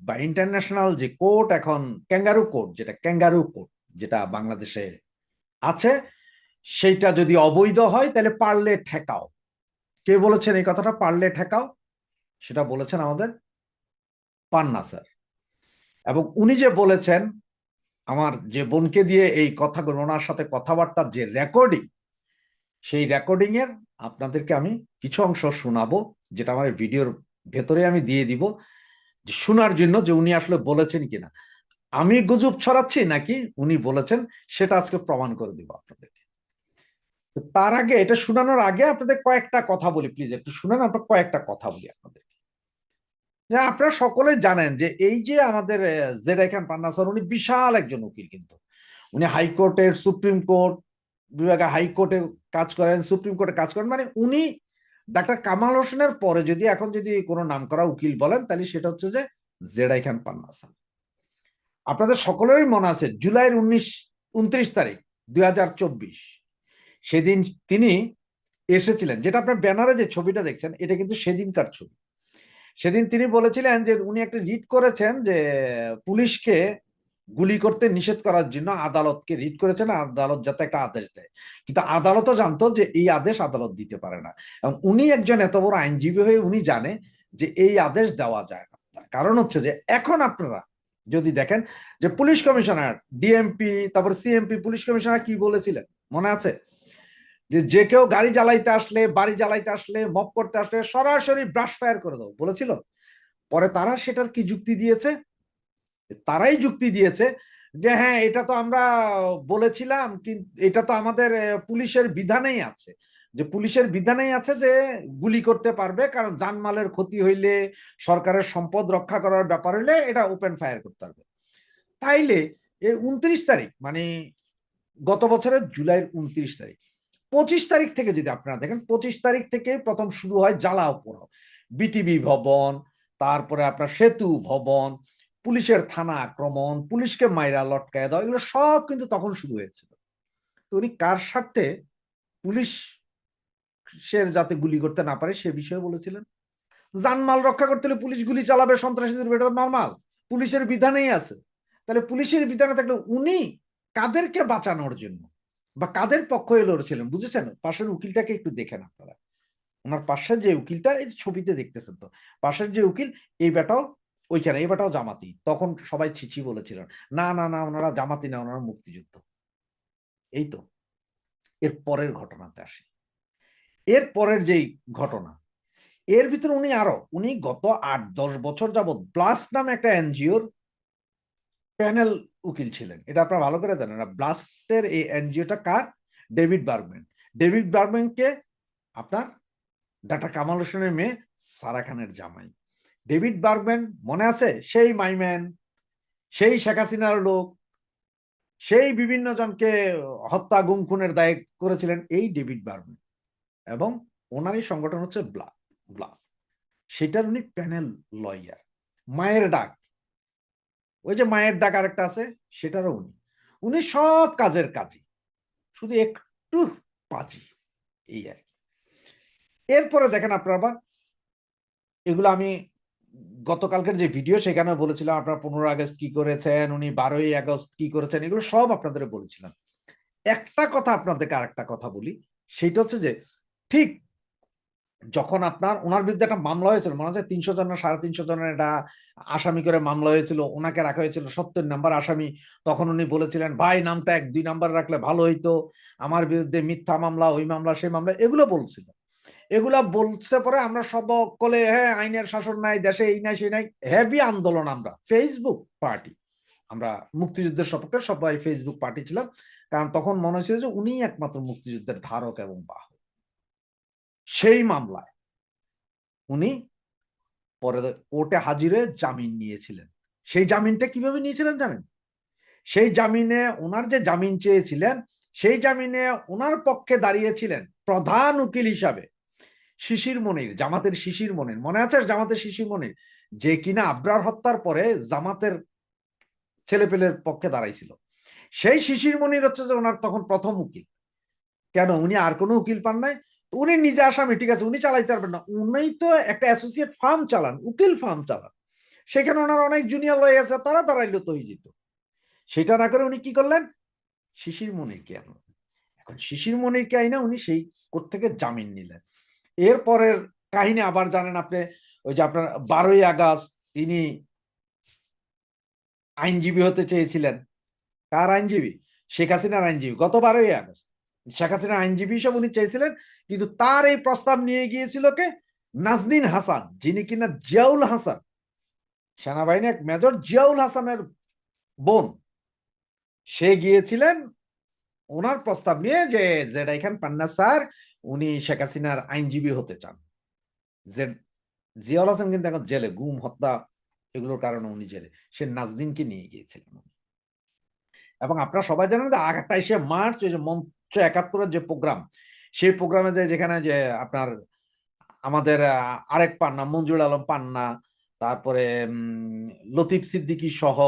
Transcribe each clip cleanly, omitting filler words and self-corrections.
বা ইন্টারন্যাশনাল যে কোর্ট, এখন ক্যাঙ্গারু কোর্ট, যেটা ক্যাঙ্গারু কোর্ট যেটা বাংলাদেশে আছে, সেইটা যদি অবৈধ হয় তাহলে পারলে ঠেকাও। কে বলেছেন এই কথাটা, পারলে ঠেকাও? সেটা বলেছেন আমাদের পান্না স্যার। এবং উনি যে বলেছেন, আমার যে বোনকে দিয়ে এই কথাগুলো, ওনার সাথে কথাবার্তার যে রেকর্ডিং, সেই রেকর্ডিং এর আপনাদেরকে আমি কিছু অংশ শোনাবো, যেটা আমার ভিডিওর ভেতরে আমি দিয়ে দিব, যে শোনার জন্য যে উনি আসলে বলেছেন কিনা, আমি গুজব ছড়াচ্ছি নাকি উনি বলেছেন, সেটা আজকে প্রমাণ করে দিব আপনাদেরকে। তার আগে, এটা শোনানোর আগে আপনাদের কয়েকটা কথা বলি, প্লিজ একটু শুনেন। আপনার কয়েকটা কথা বলি আপনাদের। যে আপনারা সকলে জানেন যে এই যে আমাদের জেডাই খান পান্না স্যার, উনি বিশাল একজন উকিল। কিন্তু উনি হাইকোর্টের, সুপ্রিম কোর্ট বিভাগে, হাইকোর্টে কাজ করেন, সুপ্রিম কোর্টে কাজ করেন। মানে উনি ডাক্তার কামাল হোসেনের পরে যদি এখন যদি কোনো নাম করা উকিল বলেন, তাহলে সেটা হচ্ছে যে জেডাই খান পান্না স্যার। আপনাদের সকলেরই মনে আছে জুলাইয়ের 29 তারিখ 2024, সেদিন তিনি এসেছিলেন। যেটা আপনার ব্যানারে যে ছবিটা দেখছেন, এটা কিন্তু সেদিনকার ছবি। সেদিন তিনি বলেছিলেন যে উনি একটা রিট করেছেন, যে পুলিশকে গুলি করতে নিষেধ করার জন্য আদালতকে রিট করেছেন, আদালত যাতে একটা আদেশ দেয়। কিন্তু আদালতও জানতো যে এই আদেশ আদালত দিতে পারে না, এবং উনি একজন এত বড় আইনজীবী হয়ে উনি জানে যে এই আদেশ দেওয়া যায় না। তার কারণ হচ্ছে যে এখন আপনারা যদি দেখেন যে পুলিশ কমিশনার, ডিএমপি, তারপর সিএমপি, পুলিশ কমিশনার কি বলেছিলেন মনে আছে? যে যে কেউ গাড়ি জ্বালাইতে আসলে, বাড়ি জ্বালাইতে আসলে, মপ করতে আসলে সরাসরি ব্রাশ ফায়ার করে দাও বলেছিল। পরে তারা সেটার কি যুক্তি দিয়েছে? তারাই যুক্তি দিয়েছে যে হ্যাঁ, এটা তো আমরা বলেছিলাম, কিন্তু এটা তো আমাদের পুলিশের বিধানেই আছে, যে পুলিশের বিধানেই আছে যে গুলি করতে পারবে, কারণ জানমালের ক্ষতি হইলে, সরকারের সম্পদ রক্ষা করার ব্যাপার হইলে এটা ওপেন ফায়ার করতে পারবে। তাইলে এই 29 তারিখ, মানে গত বছরের জুলাইয়ের 29 তারিখ, 25 তারিখ থেকে যদি আপনারা দেখেন, 25 তারিখ থেকে প্রথম শুরু হয় জ্বালাও পোড়াও। বিটিভি ভবন, তারপরে আপনার সেতু ভবন, পুলিশের থানা আক্রমণ, পুলিশকে মাইরা লটকায় দেওয়া, এগুলো সব কিন্তু তখন শুরু হয়েছিল। তো উনি কার স্বার্থে পুলিশের যাতে গুলি করতে না পারে সে বিষয়ে বলেছিলেন। জানমাল রক্ষা করতে হলে পুলিশ গুলি চালাবে, সন্ত্রাসীদের, এটা নর্মাল, পুলিশের বিধানেই আছে। তাহলে পুলিশের বিধানে থাকলে উনি কাদেরকে বাঁচানোর জন্য বা কাদের পক্ষ হয়ে লড়ছিলেন, বুঝেছেন? পাশের উকিলটাকে একটু দেখেন আপনারা। ওনার পাশের যে উকিলটা, এই ছবিতে দেখতেছেন তো, পাশের যে উকিল, এই বেটাও ওইখানে, এই বেটাও জামাতি। তখন সবাই ছিছি বলেছিলেন, না না না, ওনারা জামাতি না, ওনারা মুক্তিযুদ্ধ। এই তো এর পরের ঘটনাতে আসি। এর পরের যেই ঘটনা, এর ভিতরে উনি গত 8-10 বছর যাবৎ ব্লাস্ট নামে একটা এনজিওর প্যানেল উকিল ছিলেন। এটা আপনারা ভালো করে জানেন না। ব্লাস্টের এই এনজিওটা কার? David Bergman. ডেভিড বার্গম্যানকে আপনার ডাক্তার কামাল হোসেনের মেয়ে সারা খানের জামাই। ডেভিড বার্গম্যান মনে আছে? সেই মাইম্যান, সেই শেখ হাসিনার লোক, সেই বিভিন্ন জনকে হত্যা গুম খুনের দায় করেছিলেন এই ডেভিড বার্গম্যান, এবং ওনারই সংগঠন হচ্ছে ব্লাস। সেটার উনি প্যানেল লয়ার। মায়ের ডাক, ওই যে মায়ের ডাক আরেকটা আছে, সেটারও উনি। উনি সব কাজের কাজী, শুধু একটু পাজি, এই আর কি। এরপরে দেখেন আপনারা আবার, এগুলো আমি গতকালকের যে ভিডিও সেখানে বলেছিলাম, আপনারা 15 আগস্ট কি করেছেন, উনি 12ই আগস্ট কি করেছেন, এগুলো সব আপনাদের বলেছিলাম। একটা কথা আপনাদেরকে আরেকটা কথা বলি, সেটা হচ্ছে যে ঠিক যখন আপনার ওনার বিরুদ্ধে একটা মামলা হয়েছিল, মনে হচ্ছে 300 জন না 350 জনের একটা আসামি করে মামলা হয়েছিল, ওনাকে রাখা হয়েছিল 70 নম্বর আসামি। তখন উনি বলেছিলেন, ভাই নামটা 1-2 নাম্বার রাখলে ভালো হইতো, আমার বিরুদ্ধে মিথ্যা মামলা, ওই মামলা, সেই মামলা, এগুলো বলছিল। এগুলা বলছে পরে আমরা সকলে, হ্যাঁ আইনের শাসন নাই দেশে, এই নাই সেই নাই, হেভি আন্দোলন। আমরা ফেসবুক পার্টি, আমরা মুক্তিযুদ্ধের সপক্ষে সবাই ফেসবুক পার্টি ছিলাম, কারণ তখন মনে হয়েছিল যে উনি একমাত্র মুক্তিযুদ্ধের ধারক এবং বাহক। সেই মামলায় উনি পরে কোর্টে হাজির হয়ে জামিন নিয়েছিলেন। সেই জামিনটা কিভাবে নিয়েছিলেন জানেন? সেই জামিনে, ওনার যে জামিন চেয়েছিলেন, সেই জামিনে ওনার পক্ষে দাঁড়িয়েছিলেন প্রধান উকিল হিসাবে শিশির মনির, জামাতের শিশির মনির। মনে আছে জামাতের শিশির মনির, যে কিনা আবরার হত্যার পরে জামাতের ছেলেপেলের পক্ষে দাঁড়াইছিল। সেই শিশির মনির হচ্ছে যে ওনার তখন প্রথম উকিল। কেন? উনি আর কোনো উকিল পান নাই? উনি নিজে আসামি, ঠিক আছে, উনি চালাইতে পারবেন না, উনি তো একটা অ্যাসোসিয়েট ফার্ম চালান, উকিল ফার্ম চালান। সেখানে ওনার অনেক জুনিয়র লয়ে আছে, তারা দাঁড়াইলো তো যেত। সেটা না করে উনি কি করলেন, শিশির মনিরকে আনলেন। এখন শিশির মনিরকে আইনা উনি সেই কোর্ট থেকে জামিন নিলেন। এরপরের কাহিনী আবার জানেন আপনি, ওই যে আপনার 12ই আগস্ট তিনি আইনজীবী হতে চেয়েছিলেন। কার আইনজীবী? শেখ হাসিনার আইনজীবী। গত 12ই আগস্ট শেখ হাসিনার আইনজীবী হিসেবে উনি চেয়েছিলেন, কিন্তু তার এই প্রস্তাব নিয়ে গিয়েছিল কে? নাজনীন হাসান, যিনি কিনা জিয়াউল হাসান, সেনাবাহিনী এক মেজর জিয়াউল হাসানের বোন। সে গিয়েছিলেন ওনার প্রস্তাব নিয়ে যে জেডাই খান পান্না স্যার উনি শেখ হাসিনার আইনজীবী হতে চান। জিয়াউল হাসান কিন্তু এখন জেলে, গুম হত্যা এগুলোর কারণে উনি জেলে। সে নাজদিনকে নিয়ে গিয়েছিলেন। এবং আপনারা সবাই জানেন যে 28শে মার্চ ওই যে মঞ্চ 71-এর যে প্রোগ্রাম, সেই প্রোগ্রামে যে যেখানে যে আপনার আমাদের আরেক পান্না, মঞ্জুর আলম পান্না, তারপরে লতিফ সিদ্দিকী সহ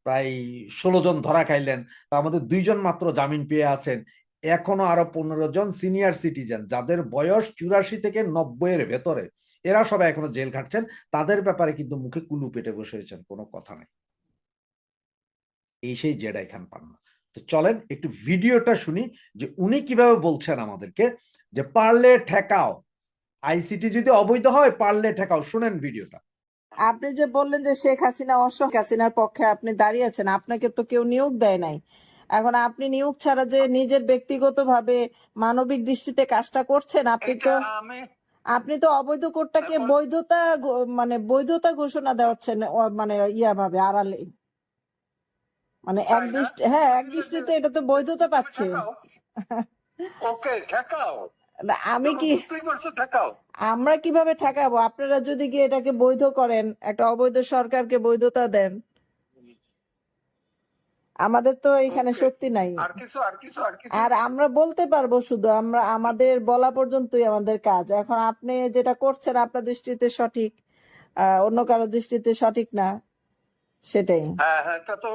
প্রায় 16 জন ধরা খাইলেন। তার মধ্যে 2 জন মাত্র জামিন পেয়ে আছেন। এখনো আরো 15 জন সিনিয়র সিটিজেন যাদের বয়স 84 থেকে 90-এর ভেতরে, এরা সবাই এখনো জেল খাটছেন। তাদের ব্যাপারে কিন্তু মুখে কুলু পেটে বসে রয়েছেন, কোনো কথা নেই। এই সেই জেডাই খান পান্না। তো চলেন একটু ভিডিওটা শুনি যে উনি কিভাবে বলছেন আমাদেরকে যে পারলে ঠেকাও, আইসিটি যদি অবৈধ হয় পারলে ঠেকাও। শুনেন ভিডিওটা। আপনি যে বললেন যে শেখ হাসিনা শেখ হাসিনার পক্ষে আপনি দাঁড়িয়েছেন, আপনাকে তো কেউ নিয়োগ দেয় নাই। এখন আপনি নিয়োগ ছাড়া যে নিজের ব্যক্তিগতভাবে মানবিক দৃষ্টিতে কাজটা করছেন, আপনি তো অবৈধ কোর্টটাকে মানে বৈধতা ঘোষণা দেওয়াচ্ছেন, মানে ভাবে আড়ালে, মানে এক দৃষ্টিতে এটা তো বৈধতা পাচ্ছে। ওকে ঠেকাও, আমি কি আমরা কিভাবে ঠেকাবো? আপনারা যদি গিয়ে এটাকে বৈধ করেন, একটা অবৈধ সরকারকে বৈধতা দেন, আমাদের তো এখানে শক্তি নাই। আর আমরা বলতে পারবো শুধু, আমরা আমাদের বলা পর্যন্তই আমাদের কাজ। এখন আপনি যেটা করছেন আপনার দৃষ্টিতে সঠিক, অন্য কারো দৃষ্টিতে সঠিক না, সেটাই। হ্যাঁ হ্যাঁ, তা তো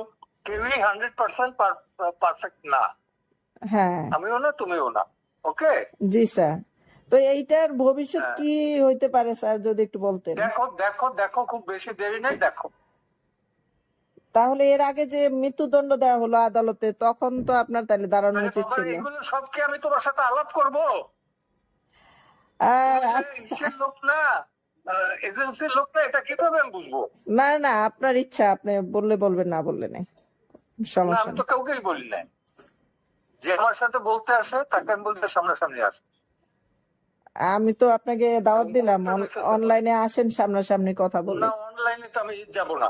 কেউই 100% পারফেক্ট না। হ্যাঁ, আমিও না, তুমিও না। ওকে জি স্যার। তো এইটার ভবিষ্যৎ কি হইতে পারে স্যার, যদি একটু বলতেন। দেখো দেখো দেখো, খুব বেশি দেরি নেই, দেখো। তাহলে এর আগে যে মৃত্যুদণ্ড দেওয়া হলো আদালতে, তখন তো আপনার তাহলে দাঁড়ানো উচিত ছিল। এগুলো সব কি আমি তোমার সাথে আলাপ করবো? লোক না, এজেন্সির লোক না, এটা কিভাবে আমি বুঝবো? না না, আপনার ইচ্ছা, আপনি বললে বলবেন, না বললে নেই, সমস্যা আমি তো কাউকেই বলি নাই। যে আমার সাথে বলতে আসে তাকে আমি বলতে সামনাসামনি আসে। আমি তো আপনাকে দাওয়াত দিলাম, অনলাইনে আসেন, সামনাসামনি কথা বলি। না, অনলাইনে তো আমি যাব না।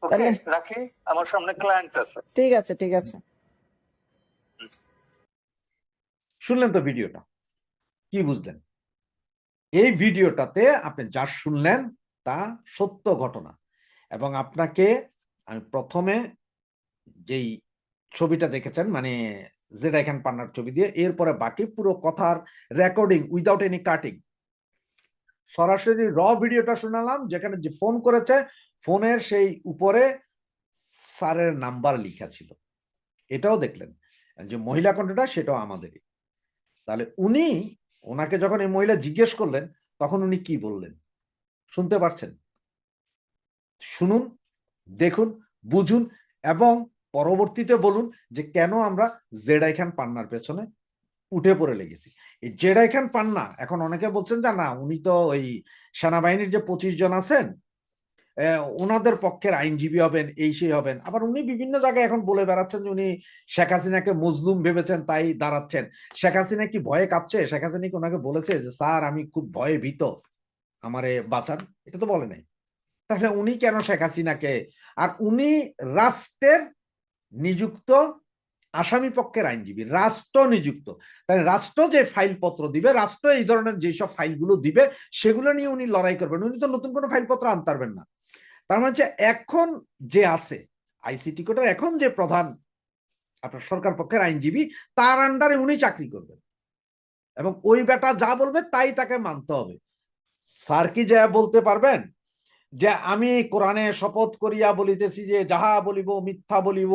ওকে, রাখি, আমার সামনে ক্লায়েন্ট আছে। ঠিক আছে, ঠিক আছে। শুনলেন তো ভিডিওটা, কি বুঝলেন? এই ভিডিওটাতে আপনি যা শুনলেন তা সত্য ঘটনা। এবং আপনাকে আমি প্রথমে যেই ছবিটা দেখেছেন, মানে জেডাই খান পান্নার ছবি দিয়ে, এরপরে বাকি পুরো কথার রেকর্ডিং উইদাউট এনি কাটিং, সরাসরি র ভিডিওটা শোনালাম, যেখানে যে ফোন করেছে ফোনের সেই উপরে স্যারের নাম্বার লেখা ছিল, এটাও দেখলেন। যে মহিলা কণ্ঠটা সেটাও আমাদেরই। তাহলে উনি, ওনাকে যখন এই মহিলা জিজ্ঞেস করলেন তখন উনি কি বললেন শুনতে পারছেন? শুনুন, দেখুন, বুঝুন এবং পরবর্তীতে বলুন যে কেন আমরা জেডাই খান পান্নার পেছনে উঠে পড়ে লেগেছি। এই জেডাই খান পান্না, এখন অনেকে বলছেন যে না, উনি তো ওই সেনাবাহিনীর যে 25 জন আছেন ওনাদের পক্ষের আইনজীবী হবেন, এই সেই হবেন। আবার উনি বিভিন্ন জায়গায় এখন বলে বেড়াচ্ছেন যে উনি শেখ হাসিনাকে মজলুম ভেবেছেন তাই দাঁড়াচ্ছেন। শেখ হাসিনা কি ভয়ে কাঁপছে? শেখ হাসিনা কি ওনাকে বলেছে যে স্যার আমি খুব ভয়ে ভীত, আমারে বাঁচান? এটা তো বলে নাই। তাহলে উনি কেন শেখ হাসিনাকে, আর উনি রাষ্ট্রের নিযুক্ত আসামি পক্ষের আইনজীবী, রাষ্ট্র নিযুক্ত, তাই রাষ্ট্র যে ফাইলপত্র দিবে, রাষ্ট্র এই ধরনের যেসব ফাইলগুলো দিবে সেগুলো নিয়ে উনি লড়াই করবেন। উনি তো নতুন কোনো ফাইলপত্র আনতে পারবেন না। তার মানে হচ্ছে এখন যে আছে আইসিটি কোর্টের এখন যে প্রধান আপনার সরকার পক্ষের আইনজীবী, তার আন্ডারে উনি চাকরি করবেন এবং ওই বেটা যা বলবে তাই তাকে মানতে হবে। স্যার কি যা বলতে পারবেন যে আমি কোরআনে শপথ করিয়া বলিতেছি যে যাহা বলিব মিথ্যা বলিব,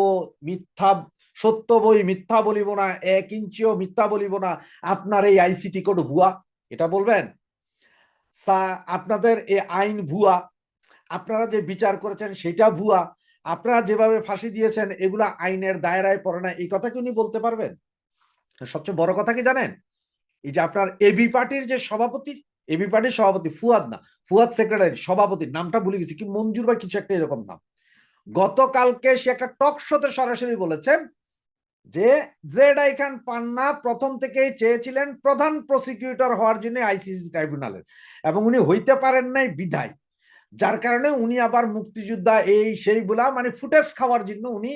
মিথ্যা সত্য বই মিথ্যা বলিব না, 1 ইঞ্চিও মিথ্যা বলিব না, আপনার এই আইসিটি কোড ভুয়া, এটা বলবেন? আপনাদের এই আইন ভুয়া, আপনারা যে বিচার করেছেন সেটা ভুয়া, আপনারা যেভাবে ফাঁসি দিয়েছেন এগুলা আইনের দায়রায় পড়ে না, এই কথা কি উনি বলতে পারবেন? সবচেয়ে বড় কথা কি জানেন? এই যে আপনার এবি পার্টির যে সভাপতি, এবি পার্টির সভাপতি ফুয়াদ না, ফুয়াদ সেক্রেটারি, সভাপতির নামটা ভুলে গেছি, কি মঞ্জুর বা কিছু একটা এরকম নাম, গতকালকে সে একটা টক শোতে সরাসরি বলেছেন যে জেড খান পান্না প্রথম থেকেই চেয়েছিলেন প্রধান প্রসিকিউটর হওয়ার জন্য আইসিসি ট্রাইব্যুনালের, এবং উনি হইতে পারেন নাই বিধায়, যার কারণে উনি আবার মুক্তিযোদ্ধা এই সেই বলা মানে ফুটেজ খাওয়ার জন্য উনি